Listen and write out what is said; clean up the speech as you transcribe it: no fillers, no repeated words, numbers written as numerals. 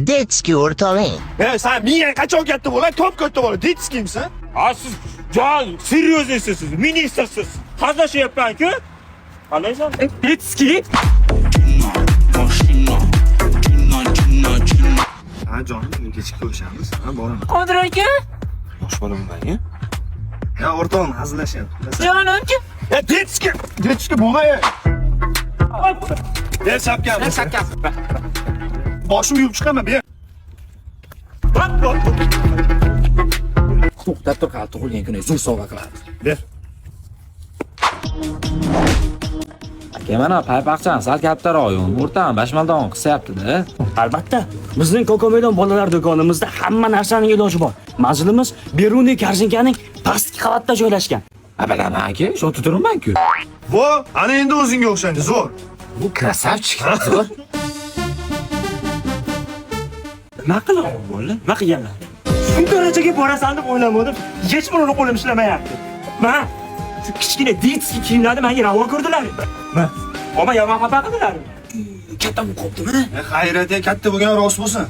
Detski o'rtog'ing. Sen miyang qachon katta bo'ladi? Top katta bo'ladi. Detskimsan? Siz jon, seryoznisiz siz, ministersiz. Hazırlashyapman-ku. Qalaysan? Detski? Ha jonim, kechikib ko'rishamiz. Ha, boraman. Qodir aka? Yosh bolaman. Ya o'rtog'im hazillashyapti. Jonim-chi? Detski bo'lmay. Ber shapkani. Boshimni yuvib chiqaman, ber. To'xtab tur, qal tug'ilgan kuni zo'r sovg'a qilamiz. Ber. Aka, mana paypaqchan sal kattaroq-yu, o'rtam bashmaldon qisyapti-da. Albatta, bizning Kokomelon bolalar do'konimizda hamma narsaning iloji bor. Manzilimiz Beruniy Karzinkaning pastki qavatida joylashgan. Bilaman aka, ishonib turibman-ku. Bu ana endi o'zingga o'xshaydi, zo'r. Bu krasavchik, zo'r. Nima qilaman bola? Nima qilganlar? Shu darajaga borasan deb o'ylamadim. Hech bir qo'lim ishlamayapti. Mana shu kichkina detski kiyimlarni menga ravo ko'rdilar. Mana, omma yomon xafa qildilar. Katta bo'lib qoptimi? Xayriyat, katta bo'lgan rost bo'lsin.